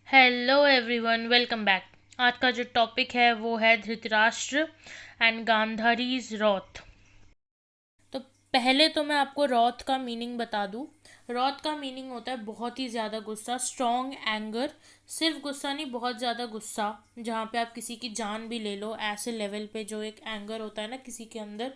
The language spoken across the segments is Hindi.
Hello everyone, welcome back. आज का जो टॉपिक है वो है धृतराष्ट्र एंड गांधारीज रॉथ। तो पहले तो मैं आपको रॉथ का मीनिंग बता दूं। रॉथ का मीनिंग होता है बहुत ही ज़्यादा गुस्सा, स्ट्रॉन्ग एंगर। सिर्फ गुस्सा नहीं, बहुत ज़्यादा गुस्सा, जहाँ पे आप किसी की जान भी ले लो, ऐसे लेवल पे जो एक एंगर होता है ना किसी के अंदर,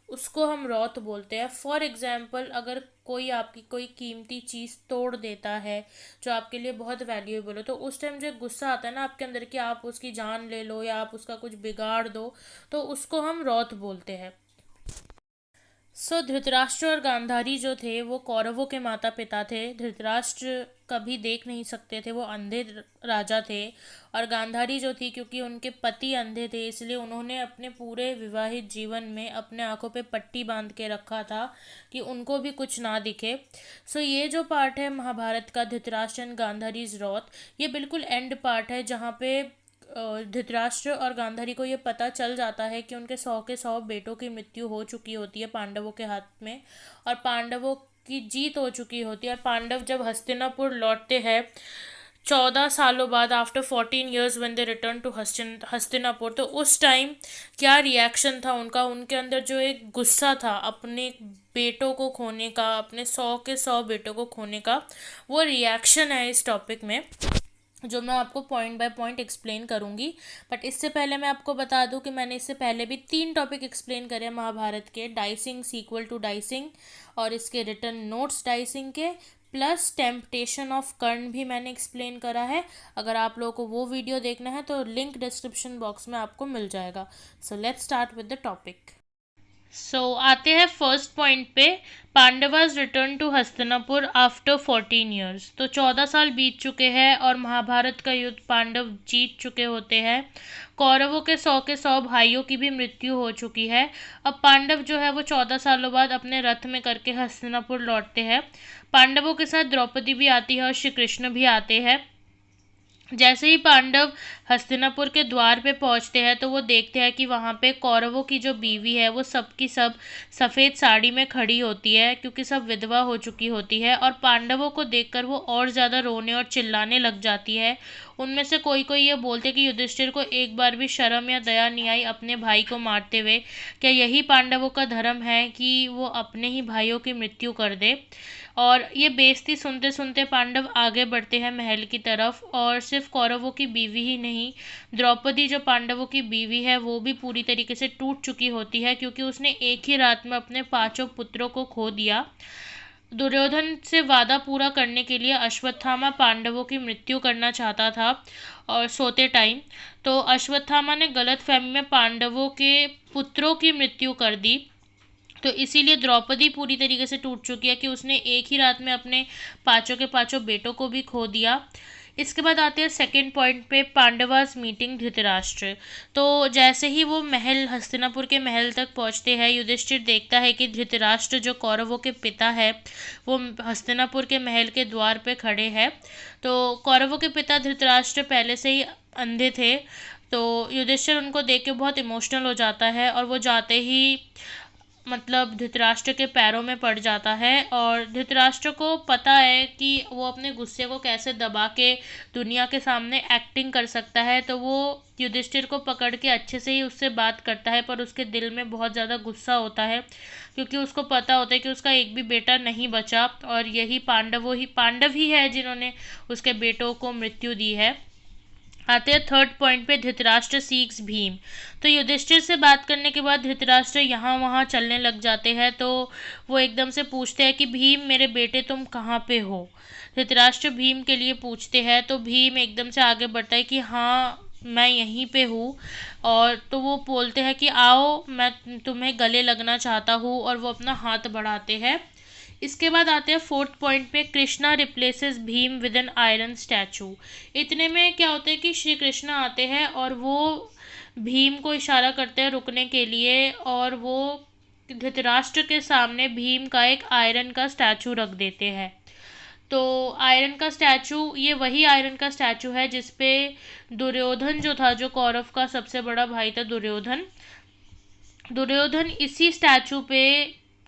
उसको हम रॉथ बोलते हैं। फॉर एग्जाम्पल, अगर कोई आपकी कोई कीमती चीज़ तोड़ देता है जो आपके लिए बहुत वैल्यूएबल हो, तो उस टाइम जो गुस्सा आता है ना आपके अंदर कि आप उसकी जान ले लो या आप उसका कुछ बिगाड़ दो, तो उसको हम रॉथ बोलते हैं। धृतराष्ट्र और गांधारी जो थे वो कौरवों के माता पिता थे। धृतराष्ट्र कभी देख नहीं सकते थे, वो अंधे राजा थे। और गांधारी जो थी, क्योंकि उनके पति अंधे थे, इसलिए उन्होंने अपने पूरे विवाहित जीवन में अपने आंखों पे पट्टी बांध के रखा था कि उनको भी कुछ ना दिखे। ये जो पार्ट है महाभारत का, धृतराष्ट्र एंड गांधारीज रॉथ, ये बिल्कुल एंड पार्ट है जहाँ पे धृतराष्ट्र और गांधारी को ये पता चल जाता है कि उनके 100 के 100 बेटों की मृत्यु हो चुकी होती है पांडवों के हाथ में, और पांडवों की जीत हो चुकी होती है। और पांडव जब हस्तिनापुर लौटते हैं 14 सालों बाद, after 14 years when they return to Hastinapur, तो उस टाइम क्या रिएक्शन था उनका, उनके अंदर जो एक गुस्सा था अपने बेटों को खोने का, अपने 100 के 100 बेटों को खोने का, वो रिएक्शन है इस टॉपिक में, जो मैं आपको पॉइंट बाय पॉइंट एक्सप्लेन करूंगी। बट इससे पहले मैं आपको बता दूं कि मैंने इससे पहले भी 3 टॉपिक एक्सप्लेन करे महाभारत के, डाइसिंग सीक्वल टू डाइसिंग, और इसके रिटर्न नोट्स डाइसिंग के, प्लस टेम्पटेशन ऑफ कर्ण भी मैंने एक्सप्लेन करा है। अगर आप लोगों को वो वीडियो देखना है तो लिंक डिस्क्रिप्शन बॉक्स में आपको मिल जाएगा। Let's start with the topic. आते हैं फर्स्ट पॉइंट पे। Pandavas return to Hastinapur after 14 years। तो 14 साल बीत चुके हैं और महाभारत का युद्ध पांडव जीत चुके होते हैं। कौरवों के 100 के 100 भाइयों की भी मृत्यु हो चुकी है। अब पांडव जो है वो 14 सालों बाद अपने रथ में करके हस्तिनापुर लौटते हैं। पांडवों के साथ द्रौपदी भी आती है और श्री कृष्ण भी आते हैं। जैसे ही पांडव हस्तिनापुर के द्वार पे पहुंचते हैं तो वो देखते हैं कि वहाँ पे कौरवों की जो बीवी है वो सब की सब सफ़ेद साड़ी में खड़ी होती है, क्योंकि सब विधवा हो चुकी होती है। और पांडवों को देखकर वो और ज़्यादा रोने और चिल्लाने लग जाती है। उनमें से कोई कोई ये बोलते कि युधिष्ठिर को एक बार भी शर्म या दया नहीं आई अपने भाई को मारते हुए। क्या यही पांडवों का धर्म है कि वो अपने ही भाइयों की मृत्यु कर दे? और ये बेइज्जती सुनते सुनते पांडव आगे बढ़ते हैं महल की तरफ। और सिर्फ कौरवों की बीवी ही नहीं, द्रौपदी जो पांडवों की बीवी है वो भी पूरी तरीके से टूट चुकी होती है, क्योंकि उसने एक ही रात में अपने 5 पुत्रों को खो दिया। दुर्योधन से वादा पूरा करने के लिए अश्वत्थामा पांडवों की मृत्यु करना चाहता था और सोते टाइम, तो अश्वत्थामा ने गलत फहमी में पांडवों के पुत्रों की मृत्यु कर दी। तो इसीलिए द्रौपदी पूरी तरीके से टूट चुकी है कि उसने एक ही रात में अपने 5 के 5 बेटों को भी खो दिया। इसके बाद आते हैं सेकंड पॉइंट पे, पांडवास मीटिंग धृतराष्ट्र। तो जैसे ही वो महल, हस्तिनापुर के महल तक पहुंचते हैं, युधिष्ठिर देखता है कि धृतराष्ट्र जो कौरवों के पिता है वो हस्तिनापुर के महल के द्वार पे खड़े हैं। तो कौरवों के पिता धृतराष्ट्र पहले से ही अंधे थे। तो युधिष्ठिर उनको देख के बहुत इमोशनल हो जाता है और वो जाते ही मतलब धृतराष्ट्र के पैरों में पड़ जाता है। और धृतराष्ट्र को पता है कि वो अपने गुस्से को कैसे दबा के दुनिया के सामने एक्टिंग कर सकता है, तो वो युधिष्ठिर को पकड़ के अच्छे से ही उससे बात करता है, पर उसके दिल में बहुत ज़्यादा गुस्सा होता है, क्योंकि उसको पता होता है कि उसका एक भी बेटा नहीं बचा और यही पांडव ही है जिन्होंने उसके बेटों को मृत्यु दी है। आते हैं थर्ड पॉइंट पे, धृतराष्ट्र सीक्स भीम। तो युधिष्ठिर से बात करने के बाद धृतराष्ट्र यहाँ वहाँ चलने लग जाते हैं। तो वो एकदम से पूछते हैं कि भीम मेरे बेटे तुम कहाँ पे हो? धृतराष्ट्र भीम के लिए पूछते हैं, तो भीम एकदम से आगे बढ़ता है कि हाँ मैं यहीं पे हूँ। और तो वो बोलते हैं कि आओ मैं तुम्हें गले लगना चाहता हूँ, और वो अपना हाथ बढ़ाते हैं। इसके बाद आते हैं फोर्थ पॉइंट पे, Krishna replaces Bhim with an iron statue. इतने में क्या होता है कि श्री कृष्ण आते हैं और वो भीम को इशारा करते हैं रुकने के लिए, और वो धृतराष्ट्र के सामने भीम का एक आयरन का स्टैचू रख देते हैं। तो आयरन का स्टैचू, ये वही आयरन का स्टैचू है जिसपे दुर्योधन जो था, जो कौरव का सबसे बड़ा भाई था दुर्योधन, दुर्योधन इसी स्टैचू पे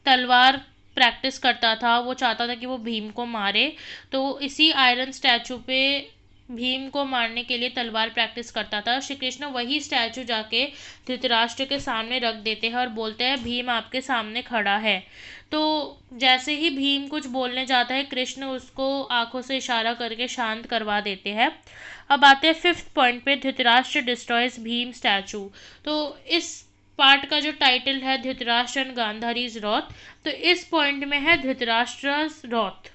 तलवार प्रैक्टिस करता था। वो चाहता था कि वो भीम को मारे, तो इसी आयरन स्टैचू पे भीम को मारने के लिए तलवार प्रैक्टिस करता था। श्री कृष्ण वही स्टैचू जाके धृतराष्ट्र के सामने रख देते हैं और बोलते हैं भीम आपके सामने खड़ा है। तो जैसे ही भीम कुछ बोलने जाता है, कृष्ण उसको आंखों से इशारा करके शांत करवा देते हैं। अब आते हैं 5th पॉइंट पे, धृतराष्ट्र डिस्ट्रॉयज भीम स्टैचू। तो इस पार्ट का जो टाइटल है धृतराष्ट्र एंड गांधारीज रॉथ, तो इस पॉइंट में है धृतराष्ट्र रॉथ,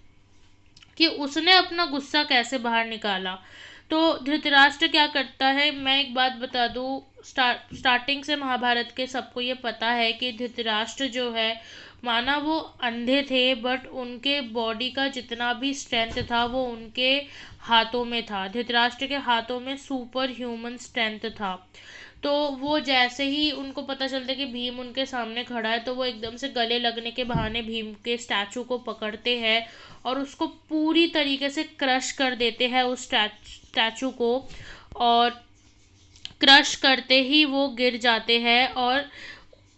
कि उसने अपना गुस्सा कैसे बाहर निकाला। तो धृतराष्ट्र क्या करता है, मैं एक बात बता दूँ, स्टार्टिंग से महाभारत के सबको ये पता है कि धृतराष्ट्र जो है, माना वो अंधे थे बट उनके बॉडी का जितना भी स्ट्रेंथ था वो उनके हाथों में था। धृतराष्ट्र के हाथों में सुपर ह्यूमन स्ट्रेंथ था। तो वो जैसे ही उनको पता चलता है कि भीम उनके सामने खड़ा है, तो वो एकदम से गले लगने के बहाने भीम के स्टैचू को पकड़ते हैं और उसको पूरी तरीके से क्रश कर देते हैं उस स्टैचू को। और क्रश करते ही वो गिर जाते हैं और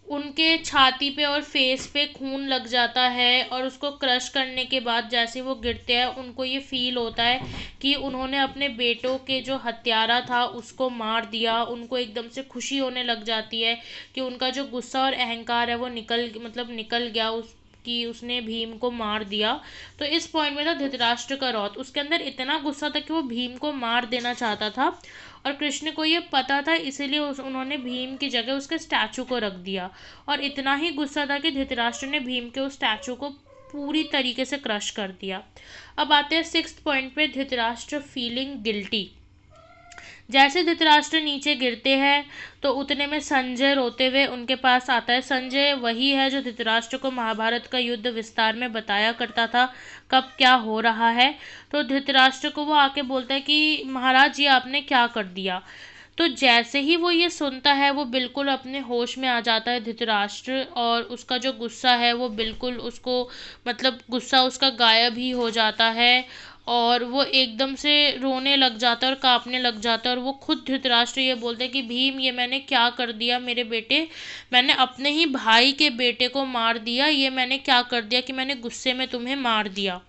उनके छाती पे और फेस पे खून लग जाता है। और उसको क्रश करने के बाद जैसे वो गिरते हैं, उनको ये फील होता है कि उन्होंने अपने बेटों के जो हत्यारा था उसको मार दिया। उनको एकदम से खुशी होने लग जाती है कि उनका जो गुस्सा और अहंकार है वो निकल गया, कि उसने भीम को मार दिया। तो इस पॉइंट में था धृतराष्ट्र का रौद्र, उसके अंदर इतना गुस्सा था कि वो भीम को मार देना चाहता था और कृष्ण को ये पता था, इसीलिए उन्होंने भीम की जगह उसके स्टैचू को रख दिया। और इतना ही गुस्सा था कि धृतराष्ट्र ने भीम के उस स्टैचू को पूरी तरीके से क्रश कर दिया। अब आते हैं 6th पॉइंट पे, धृतराष्ट्र फीलिंग गिल्टी। जैसे धृतराष्ट्र नीचे गिरते हैं तो उतने में संजय रोते हुए उनके पास आता है। संजय वही है जो धृतराष्ट्र को महाभारत का युद्ध विस्तार में बताया करता था कब क्या हो रहा है। तो धृतराष्ट्र को वो आके बोलता है कि महाराज ये आपने क्या कर दिया। तो जैसे ही वो ये सुनता है वो बिल्कुल अपने होश में आ जाता है धृतराष्ट्र, और उसका जो गुस्सा है वो बिल्कुल उसको, मतलब गुस्सा उसका गायब ही हो जाता है और वो एकदम से रोने लग जाता है और कांपने लग जाता है। और वो खुद धृतराष्ट्र ये बोलते हैं कि भीम ये मैंने क्या कर दिया मेरे बेटे, मैंने अपने ही भाई के बेटे को मार दिया, ये मैंने क्या कर दिया कि मैंने गुस्से में तुम्हें मार दिया।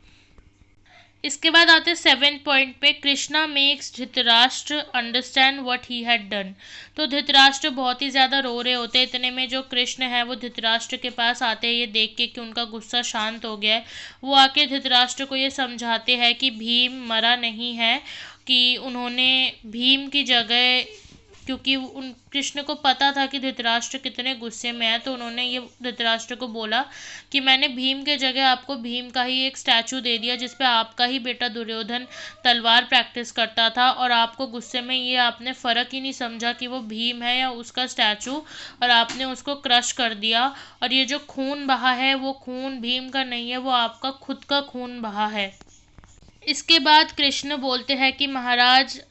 इसके बाद आते हैं 7th पॉइंट पे, Krishna makes Dhritarashtra understand what he had done. तो धृतराष्ट्र बहुत ही ज़्यादा रो रहे होते हैं, इतने में जो कृष्ण है वो धृतराष्ट्र के पास आते हैं, ये देख के कि उनका गुस्सा शांत हो गया है। वो आके धृतराष्ट्र को ये समझाते हैं कि भीम मरा नहीं है, कि उन्होंने भीम की जगह, क्योंकि उन कृष्ण को पता था कि धृतराष्ट्र कितने गुस्से में है, तो उन्होंने ये धृतराष्ट्र को बोला कि मैंने भीम के जगह आपको भीम का ही एक स्टैचू दे दिया जिसपे आपका ही बेटा दुर्योधन तलवार प्रैक्टिस करता था, और आपको गुस्से में ये आपने फ़र्क ही नहीं समझा कि वो भीम है या उसका स्टैचू, और आपने उसको क्रश कर दिया। और ये जो खून बहा है वो खून भीम का नहीं है, वो आपका खुद का खून बहा है। इसके बाद कृष्ण बोलते हैं कि महाराज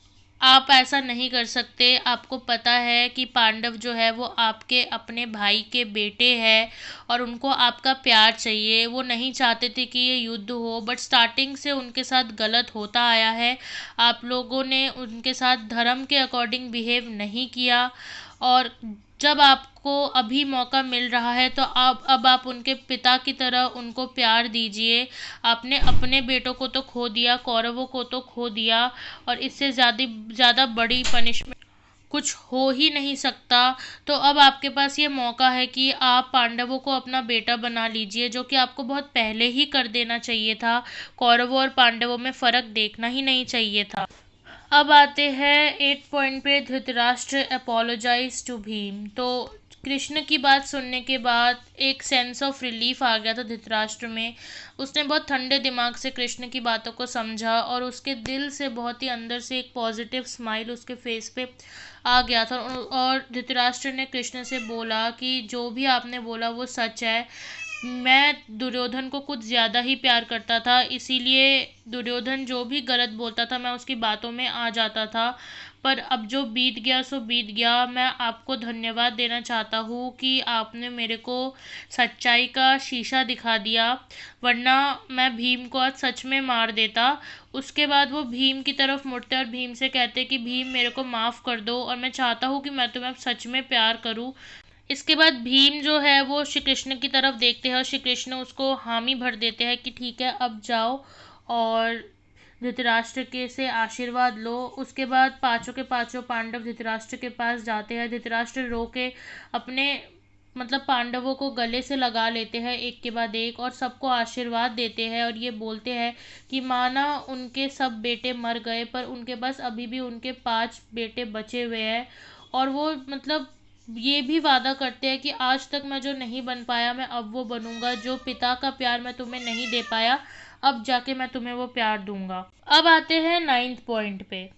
आप ऐसा नहीं कर सकते, आपको पता है कि पांडव जो है वो आपके अपने भाई के बेटे हैं और उनको आपका प्यार चाहिए। वो नहीं चाहते थे कि ये युद्ध हो, बट स्टार्टिंग से उनके साथ गलत होता आया है। आप लोगों ने उनके साथ धर्म के अकॉर्डिंग बिहेव नहीं किया, और जब आपको अभी मौका मिल रहा है तो आप अब आप उनके पिता की तरह उनको प्यार दीजिए। आपने अपने बेटों को तो खो दिया, कौरवों को तो खो दिया, और इससे ज़्यादा बड़ी पनिशमेंट कुछ हो ही नहीं सकता। तो अब आपके पास ये मौका है कि आप पांडवों को अपना बेटा बना लीजिए, जो कि आपको बहुत पहले ही कर देना चाहिए था। कौरवों और पांडवों में फ़र्क देखना ही नहीं चाहिए था। अब आते हैं 8 पॉइंट पे, धृतराष्ट्र अपोलोजाइज टू भीम। तो कृष्ण की बात सुनने के बाद एक सेंस ऑफ रिलीफ आ गया था धृतराष्ट्र में। उसने बहुत ठंडे दिमाग से कृष्ण की बातों को समझा और उसके दिल से बहुत ही अंदर से एक पॉजिटिव स्माइल उसके फेस पे आ गया था। और धृतराष्ट्र ने कृष्ण से बोला कि जो भी आपने बोला वो सच है, मैं दुर्योधन को कुछ ज़्यादा ही प्यार करता था, इसीलिए दुर्योधन जो भी गलत बोलता था मैं उसकी बातों में आ जाता था। पर अब जो बीत गया सो बीत गया। मैं आपको धन्यवाद देना चाहता हूँ कि आपने मेरे को सच्चाई का शीशा दिखा दिया, वरना मैं भीम को आज सच में मार देता। उसके बाद वो भीम की तरफ मुड़ते और भीम से कहते कि भीम मेरे को माफ़ कर दो और मैं चाहता हूँ कि मैं तुम्हें अब सच में प्यार करूँ। इसके बाद भीम जो है वो श्री कृष्ण की तरफ देखते हैं और श्री कृष्ण उसको हामी भर देते हैं कि ठीक है अब जाओ और धृतराष्ट्र के से आशीर्वाद लो। उसके बाद पांचों के पांचों पांडव धृतराष्ट्र के पास जाते हैं। धृतराष्ट्र रो के अपने मतलब पांडवों को गले से लगा लेते हैं एक के बाद एक, और सबको आशीर्वाद देते हैं और ये बोलते हैं कि माना उनके सब बेटे मर गए पर उनके पास अभी भी उनके 5 बेटे बचे हुए हैं। और वो मतलब ये भी वादा करते हैं कि आज तक मैं जो नहीं बन पाया मैं अब वो बनूंगा, जो पिता का प्यार मैं तुम्हें नहीं दे पाया अब जाके मैं तुम्हें वो प्यार दूंगा। अब आते हैं 9th पॉइंट पे,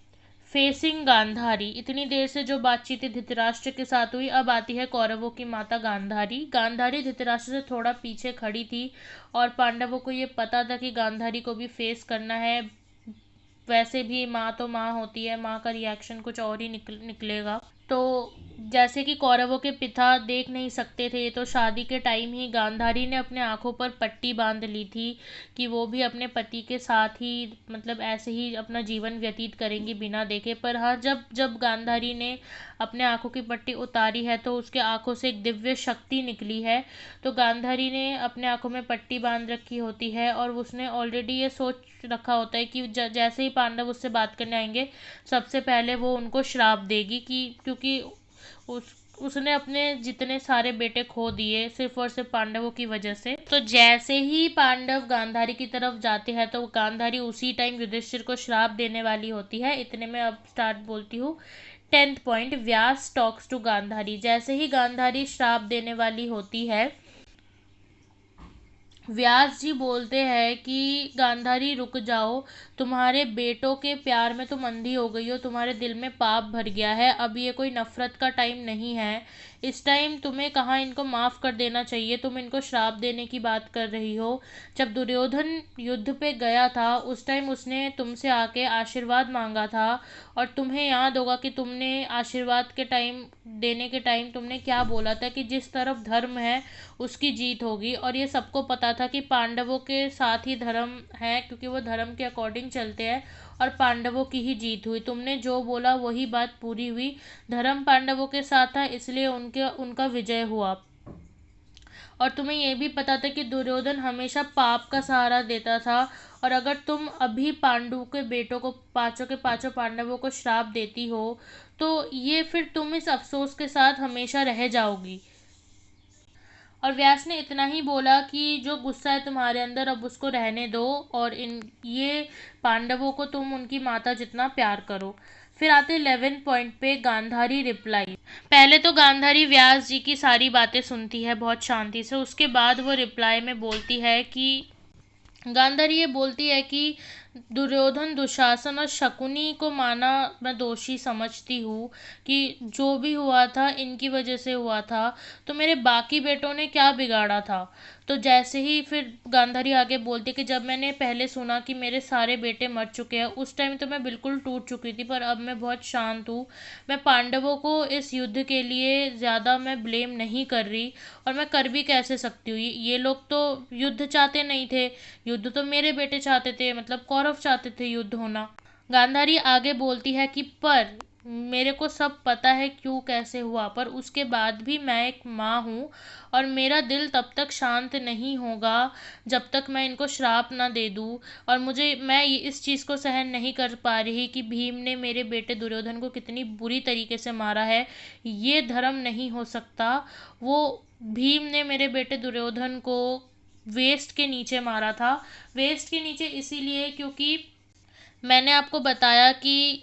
फेसिंग गांधारी। इतनी देर से जो बातचीत धृतराष्ट्र के साथ हुई, अब आती है कौरवों की माता गांधारी। गांधारी धृतराष्ट्र से थोड़ा पीछे खड़ी थी और पांडवों को ये पता था कि गांधारी को भी फेस करना है। वैसे भी माँ तो माँ होती है, माँ का रिएक्शन कुछ और ही निकलेगा। तो जैसे कि कौरवों के पिता देख नहीं सकते थे, तो शादी के टाइम ही गांधारी ने अपने आंखों पर पट्टी बांध ली थी कि वो भी अपने पति के साथ ही मतलब ऐसे ही अपना जीवन व्यतीत करेंगी बिना देखे। पर हाँ, जब जब गांधारी ने अपने आंखों की पट्टी उतारी है तो उसके आंखों से एक दिव्य शक्ति निकली है। तो गांधारी ने अपने आंखों में पट्टी बांध रखी होती है और उसने ऑलरेडी ये सोच रखा होता है कि जैसे ही पांडव उससे बात करने आएंगे सबसे पहले वो उनको श्राप देगी, कि क्योंकि उसने अपने जितने सारे बेटे खो दिए सिर्फ और सिर्फ पांडवों की वजह से। तो जैसे ही पांडव गांधारी की तरफ जाते हैं तो गांधारी उसी टाइम युधिष्ठिर को श्राप देने वाली होती है। इतने में अब स्टार्ट बोलती हूँ 10th point, Vyas talks to Gandhari. जैसे ही गांधारी श्राप देने वाली होती है, व्यास जी बोलते हैं कि गांधारी रुक जाओ, तुम्हारे बेटों के प्यार में तुम अंधी हो गई हो, तुम्हारे दिल में पाप भर गया है, अब ये कोई नफरत का टाइम नहीं है। इस टाइम तुम्हें कहाँ इनको माफ़ कर देना चाहिए, तुम इनको श्राप देने की बात कर रही हो। जब दुर्योधन युद्ध पे गया था उस टाइम उसने तुमसे आके आशीर्वाद मांगा था, और तुम्हें याद होगा कि तुमने आशीर्वाद के टाइम देने के टाइम तुमने क्या बोला था कि जिस तरफ धर्म है उसकी जीत होगी। और ये सबको पता था कि पांडवों के साथ ही धर्म है, क्योंकि वो धर्म के अकॉर्डिंग चलते हैं, और पांडवों की ही जीत हुई। तुमने जो बोला वही बात पूरी हुई, धर्म पांडवों के साथ था इसलिए उनका विजय हुआ। और तुम्हें ये भी पता था कि दुर्योधन हमेशा पाप का सहारा देता था, और अगर तुम अभी पांडु के बेटों को पांचों के पांचों पांडवों को श्राप देती हो तो ये फिर तुम इस अफसोस के साथ हमेशा रह जाओगी। और व्यास ने इतना ही बोला कि जो गुस्सा है तुम्हारे अंदर अब उसको रहने दो, और इन ये पांडवों को तुम उनकी माता जितना प्यार करो। फिर आते 11 पॉइंट पे, गांधारी रिप्लाई। पहले तो गांधारी व्यास जी की सारी बातें सुनती है बहुत शांति से, उसके बाद वो रिप्लाई में बोलती है कि गांधारी ये बोलती है कि दुर्योधन, दुशासन और शकुनी को माना मैं दोषी समझती हूँ कि जो भी हुआ था इनकी वजह से हुआ था, तो मेरे बाकी बेटों ने क्या बिगाड़ा था। तो जैसे ही फिर गांधारी आगे बोलती है कि जब मैंने पहले सुना कि मेरे सारे बेटे मर चुके हैं उस टाइम तो मैं बिल्कुल टूट चुकी थी, पर अब मैं बहुत शांत हूँ। मैं पांडवों को इस युद्ध के लिए ज़्यादा मैं ब्लेम नहीं कर रही, और मैं कर भी कैसे सकती हूँ, ये लोग तो युद्ध चाहते नहीं थे, युद्ध तो मेरे बेटे चाहते थे, मतलब कौरव चाहते थे युद्ध होना। गांधारी आगे बोलती है कि पर मेरे को सब पता है क्यों कैसे हुआ, पर उसके बाद भी मैं एक माँ हूँ और मेरा दिल तब तक शांत नहीं होगा जब तक मैं इनको श्राप ना दे दूँ। और मैं इस चीज़ को सहन नहीं कर पा रही कि भीम ने मेरे बेटे दुर्योधन को कितनी बुरी तरीके से मारा है, ये धर्म नहीं हो सकता। वो भीम ने मेरे बेटे दुर्योधन को वेस्ट के नीचे मारा था। वेस्ट के नीचे इसीलिए क्योंकि मैंने आपको बताया कि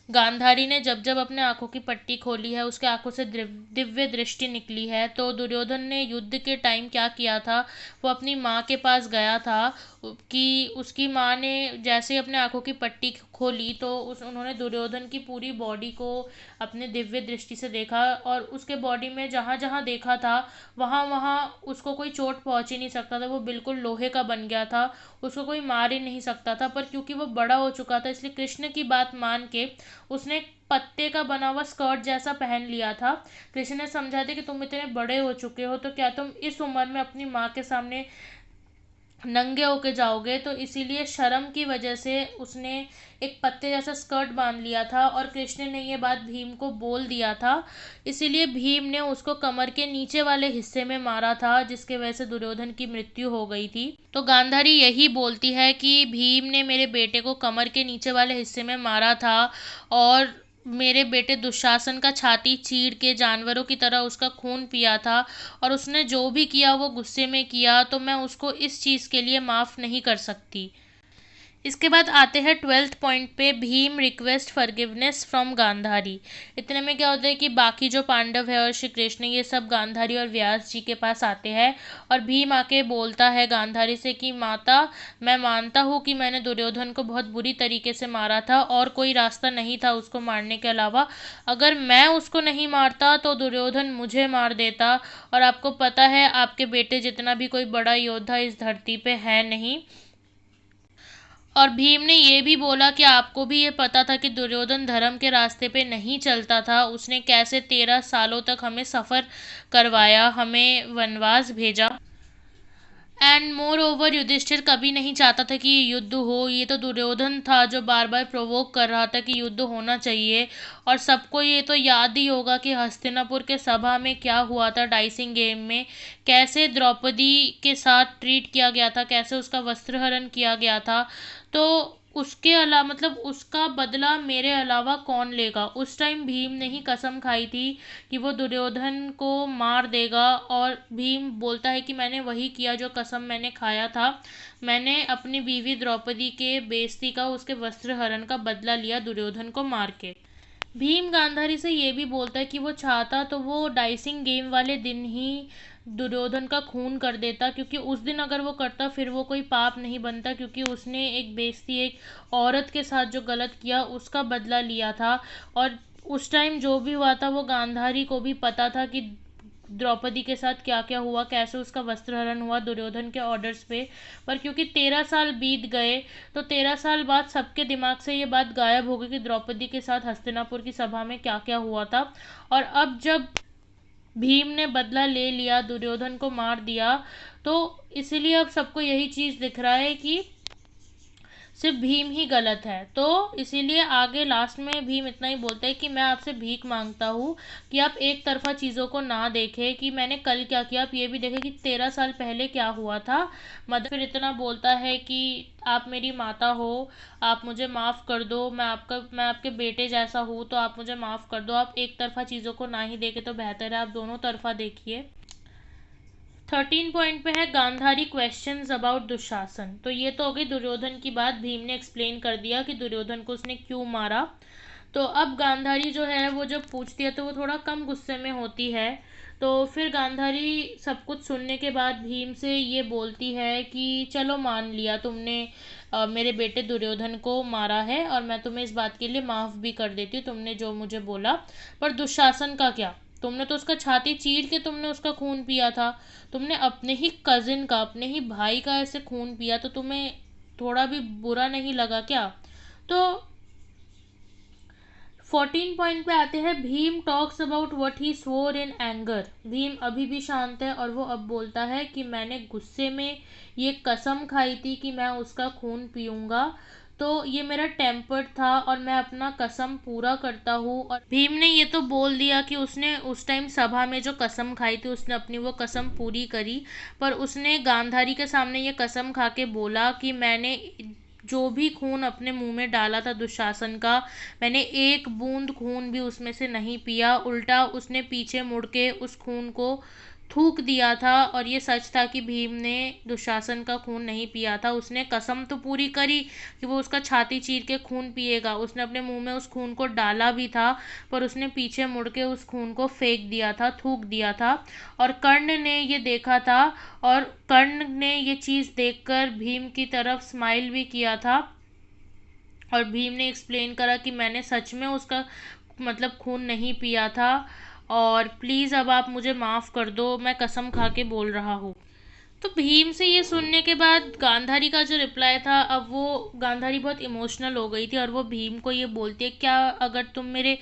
गांधारी ने जब जब अपने आंखों की पट्टी खोली है उसके आंखों से दिव्य दृष्टि निकली है। तो दुर्योधन ने युद्ध के टाइम क्या किया था, वो अपनी माँ के पास गया था कि उसकी माँ ने जैसे ही अपने आंखों की पट्टी खोली तो उन्होंने दुर्योधन की पूरी बॉडी को अपने दिव्य दृष्टि से देखा, और उसके बॉडी में जहाँ जहाँ देखा था वहाँ वहाँ उसको कोई चोट पहुँच ही नहीं सकता था, वो बिल्कुल लोहे का बन गया था, उसको कोई मार ही नहीं सकता था। पर क्योंकि वो बड़ा हो चुका था इसलिए कृष्ण की बात मान के उसने एक पत्ते का बना हुआ स्कर्ट जैसा पहन लिया था। कृष्ण ने समझा था कि तुम इतने बड़े हो चुके हो तो क्या तुम इस उम्र में अपनी माँ के सामने नंगे होके जाओगे, तो इसीलिए शर्म की वजह से उसने एक पत्ते जैसा स्कर्ट बांध लिया था और कृष्ण ने ये बात भीम को बोल दिया था। इसीलिए भीम ने उसको कमर के नीचे वाले हिस्से में मारा था, जिसके वजह से दुर्योधन की मृत्यु हो गई थी। तो गांधारी यही बोलती है कि भीम ने मेरे बेटे को कमर के नीचे वाले हिस्से में मारा था और मेरे बेटे दुशासन का छाती चीर के जानवरों की तरह उसका खून पिया था, और उसने जो भी किया वो गुस्से में किया, तो मैं उसको इस चीज़ के लिए माफ़ नहीं कर सकती। इसके बाद आते हैं 12th पॉइंट पे, Bhim request forgiveness from Gandhari. इतने में क्या होता है कि बाकी जो पांडव है और श्री कृष्ण ये सब गांधारी और व्यास जी के पास आते हैं, और भीम आके बोलता है गांधारी से कि माता, मैं मानता हूँ कि मैंने दुर्योधन को बहुत बुरी तरीके से मारा था और कोई रास्ता नहीं था उसको मारने के अलावा। अगर मैं उसको नहीं मारता तो दुर्योधन मुझे मार देता, और आपको पता है आपके बेटे जितना भी कोई बड़ा योद्धा इस धरती पे है नहीं। और भीम ने ये भी बोला कि आपको भी ये पता था कि दुर्योधन धर्म के रास्ते पे नहीं चलता था, उसने कैसे 13 सालों तक हमें सफ़र करवाया, हमें वनवास भेजा। एंड मोर ओवर युधिष्ठिर कभी नहीं चाहता था कि युद्ध हो, ये तो दुर्योधन था जो बार बार प्रोवोक कर रहा था कि युद्ध होना चाहिए। और सबको ये तो याद ही होगा कि हस्तिनापुर के सभा में क्या हुआ था, डाइसिंग गेम में कैसे द्रौपदी के साथ ट्रीट किया गया था, कैसे उसका वस्त्रहरण किया गया था। तो उसके अलावा मतलब उसका बदला मेरे अलावा कौन लेगा। उस टाइम भीम ने ही कसम खाई थी कि वो दुर्योधन को मार देगा, और भीम बोलता है कि मैंने वही किया जो कसम मैंने खाया था। मैंने अपनी बीवी द्रौपदी के बेइज्जती का, उसके वस्त्रहरण का बदला लिया दुर्योधन को मार के। भीम गांधारी से ये भी बोलता है कि वो चाहता तो वो डाइसिंग गेम वाले दिन ही दुर्योधन का खून कर देता, क्योंकि उस दिन अगर वो करता फिर वो कोई पाप नहीं बनता, क्योंकि उसने एक बेइज्जती, एक औरत के साथ जो गलत किया उसका बदला लिया था। और उस टाइम जो भी हुआ था वो गांधारी को भी पता था कि द्रौपदी के साथ क्या क्या हुआ, कैसे उसका वस्त्रहरण हुआ दुर्योधन के ऑर्डर्स पे। पर क्योंकि 13 साल बीत गए, तो 13 साल बाद सबके दिमाग से ये बात गायब हो गई कि द्रौपदी के साथ हस्तिनापुर की सभा में क्या क्या हुआ था। और अब जब भीम ने बदला ले लिया, दुर्योधन को मार दिया, तो इसीलिए अब सबको यही चीज़ दिख रहा है कि सिर्फ भीम ही गलत है। तो इसीलिए आगे लास्ट में भीम इतना ही बोलता है कि मैं आपसे भीख मांगता हूँ कि आप एक तरफा चीज़ों को ना देखें कि मैंने कल क्या किया, आप ये भी देखें कि 13 साल पहले क्या हुआ था। मदर फिर इतना बोलता है कि आप मेरी माता हो, आप मुझे माफ़ कर दो, मैं आपके बेटे जैसा हूँ, तो आप मुझे माफ़ कर दो। आप एक तरफा चीज़ों को ना ही देखें तो बेहतर है, आप दोनों तरफा देखिए। 13 पॉइंट पे है गांधारी क्वेश्चंस अबाउट दुशासन। तो ये तो हो गई दुर्योधन की बात, भीम ने एक्सप्लेन कर दिया कि दुर्योधन को उसने क्यों मारा। तो अब गांधारी जो है वो जब पूछती है तो वो थोड़ा कम गुस्से में होती है। तो फिर गांधारी सब कुछ सुनने के बाद भीम से ये बोलती है कि चलो मान लिया तुमने मेरे बेटे दुर्योधन को मारा है, और मैं तुम्हें इस बात के लिए माफ़ भी कर देती हूँ, तुमने जो मुझे बोला। पर दुशासन का क्या, तुमने तो उसका छाती चीर के तुमने उसका खून पिया था। तुमने अपने ही कजिन का, अपने ही भाई का ऐसे खून पिया, तो तुम्हें थोड़ा भी बुरा नहीं लगा क्या। तो 14 पॉइंट पे आते हैं, Bhim talks about what he swore in anger. Bhim अभी भी शांत है और वो अब बोलता है कि मैंने गुस्से में ये कसम खाई थी कि मैं उसका खून पीऊंगा, तो ये मेरा टेम्पर था और मैं अपना कसम पूरा करता हूँ। और भीम ने ये तो बोल दिया कि उसने उस टाइम सभा में जो कसम खाई थी उसने अपनी वो कसम पूरी करी, पर उसने गांधारी के सामने ये कसम खा के बोला कि मैंने जो भी खून अपने मुंह में डाला था दुशासन का, मैंने एक बूंद खून भी उसमें से नहीं पिया, उल्टा उसने पीछे मुड़ के उस खून को थूक दिया था। और ये सच था कि भीम ने दुशासन का खून नहीं पिया था, उसने कसम तो पूरी करी कि वो उसका छाती चीर के खून पिएगा, उसने अपने मुंह में उस खून को डाला भी था, पर उसने पीछे मुड़ के उस खून को फेंक दिया था, थूक दिया था। और कर्ण ने ये देखा था, और कर्ण ने ये चीज़ देखकर भीम की तरफ स्माइल भी किया था। और भीम ने एक्सप्लेन करा कि मैंने सच में उसका मतलब खून नहीं पिया था, और प्लीज़ अब आप मुझे माफ़ कर दो, मैं कसम खा के बोल रहा हूँ। तो भीम से ये सुनने के बाद गांधारी का जो रिप्लाई था, अब वो गांधारी बहुत इमोशनल हो गई थी और वो भीम को ये बोलती है, क्या अगर तुम मेरे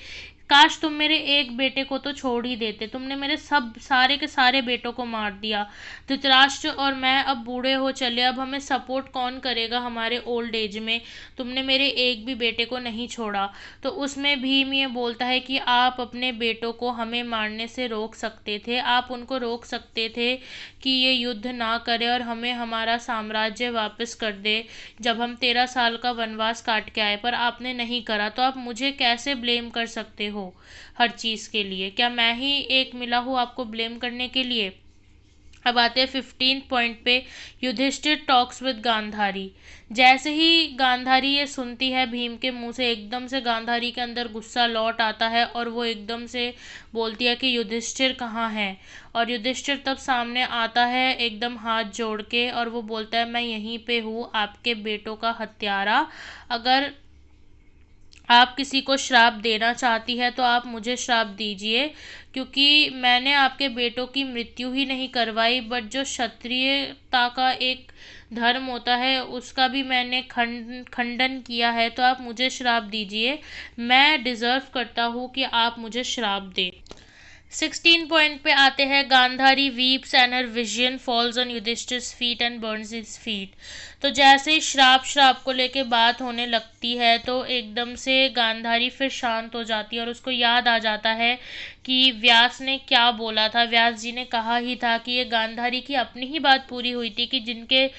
काश तुम मेरे एक बेटे को तो छोड़ ही देते, तुमने मेरे सब सारे के सारे बेटों को मार दिया। धृतराष्ट्र और मैं अब बूढ़े हो चले, अब हमें सपोर्ट कौन करेगा हमारे ओल्ड एज में? तुमने मेरे एक भी बेटे को नहीं छोड़ा। तो उसमें भीम ये बोलता है कि आप अपने बेटों को हमें मारने से रोक सकते थे, आप उनको रोक सकते थे कि ये युद्ध ना करे और हमें हमारा साम्राज्य वापस कर दे जब हम 13 साल का वनवास काट के आए, पर आपने नहीं करा। तो आप मुझे कैसे ब्लेम कर सकते हो हर चीज़ के लिए? क्या मैं ही एक मिला हूँ आपको ब्लेम करने के लिए? अब आते हैं 15 पॉइंट पे। Yudhishthir talks with Gandhari. जैसे ही गांधारी ये सुनती है भीम के मुंह से, एकदम से गांधारी के अंदर गुस्सा लौट आता है और वो एकदम से बोलती है कि युधिष्ठिर कहाँ है। और युधिष्ठिर तब सामने आता है एकदम हाथ जोड़ के, और वो बोलता है मैं यहीं पे हूँ, आपके बेटों का हत्यारा। अगर आप किसी को श्राप देना चाहती है तो आप मुझे श्राप दीजिए, क्योंकि मैंने आपके बेटों की मृत्यु ही नहीं करवाई, बट जो क्षत्रियता का एक धर्म होता है उसका भी मैंने खंडन किया है। तो आप मुझे श्राप दीजिए, मैं डिज़र्व करता हूँ कि आप मुझे श्राप दें। 16 पॉइंट पे आते हैं। Gandhari weeps and her vision falls on Yudhishthir's feet and burns his feet. तो जैसे ही श्राप को लेके बात होने लगती है तो एकदम से गांधारी फिर शांत हो जाती है और उसको याद आ जाता है कि व्यास ने क्या बोला था। व्यास जी ने कहा ही था कि ये गांधारी की अपनी ही बात पूरी हुई थी कि जिनके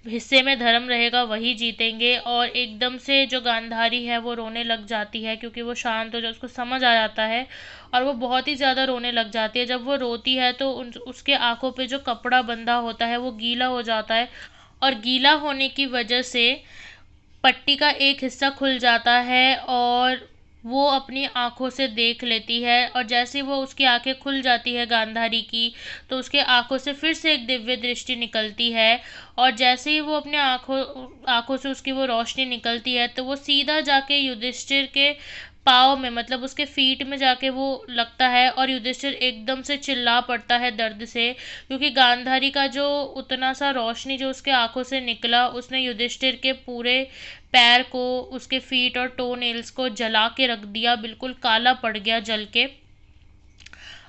हिस्से में धर्म रहेगा वही जीतेंगे। और एकदम से जो गांधारी है वो रोने लग जाती है, क्योंकि वो शांत हो जाए, उसको समझ आ जाता है, और वो बहुत ही ज़्यादा रोने लग जाती है। जब वो रोती है तो उसके आंखों पे जो कपड़ा बंधा होता है वो गीला हो जाता है, और गीला होने की वजह से पट्टी का एक हिस्सा खुल जाता है और वो अपनी आंखों से देख लेती है। और जैसे वो उसकी आंखें खुल जाती है गांधारी की, तो उसके आंखों से फिर से एक दिव्य दृष्टि निकलती है। और जैसे ही वो अपने आंखों से उसकी वो रोशनी निकलती है तो वो सीधा जाके युधिष्ठिर के पाँव में, मतलब उसके फीट में जाके वो लगता है, और युधिष्ठिर एकदम से चिल्ला पड़ता है दर्द से, क्योंकि गांधारी का जो उतना सा रोशनी जो उसके आंखों से निकला उसने युधिष्ठिर के पूरे पैर को, उसके फीट और टो नेल्स को जला के रख दिया, बिल्कुल काला पड़ गया जल के।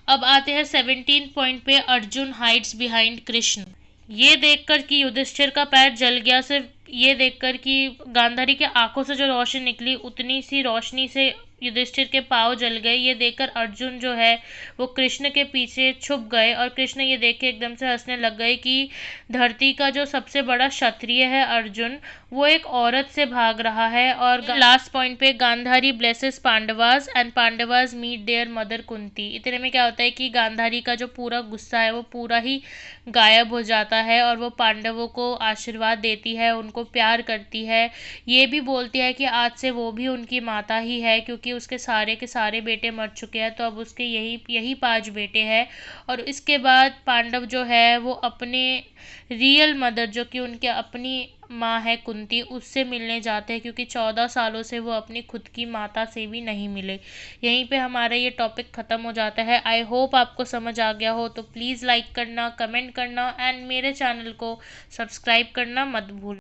अब आते हैं 17 पॉइंट पे। Arjun hides behind Krishna. ये देखकर कि युधिष्ठिर का पैर जल गया, सिर्फ ये देखकर कि गांधारी के आंखों से जो रोशनी निकली उतनी सी रोशनी से युधिष्ठिर के पाँव जल गए, ये देखकर अर्जुन जो है वो कृष्ण के पीछे छुप गए। और कृष्ण ये देख के एकदम से हंसने लग गए कि धरती का जो सबसे बड़ा क्षत्रिय है अर्जुन, वो एक औरत से भाग रहा है। और लास्ट पॉइंट पे। Gandhari blesses Pandavas and Pandavas meet their mother Kunti. इतने में क्या होता है कि गांधारी का जो पूरा गुस्सा है वो पूरा ही गायब हो जाता है, और वो पांडवों को आशीर्वाद देती है, उनको प्यार करती है। ये भी बोलती है कि आज से वो भी उनकी माता ही है, क्योंकि उसके सारे के सारे बेटे मर चुके हैं, तो अब उसके यही 5 बेटे हैं। और इसके बाद पांडव जो है वो अपने रियल मदर, जो कि उनके अपनी माँ है कुंती, उससे मिलने जाते हैं, क्योंकि 14 सालों से वो अपनी खुद की माता से भी नहीं मिले। यहीं पे हमारा ये टॉपिक ख़त्म हो जाता है। आई होप आपको समझ आ गया हो, तो प्लीज़ लाइक करना, कमेंट करना एंड मेरे चैनल को सब्सक्राइब करना मत भूलना।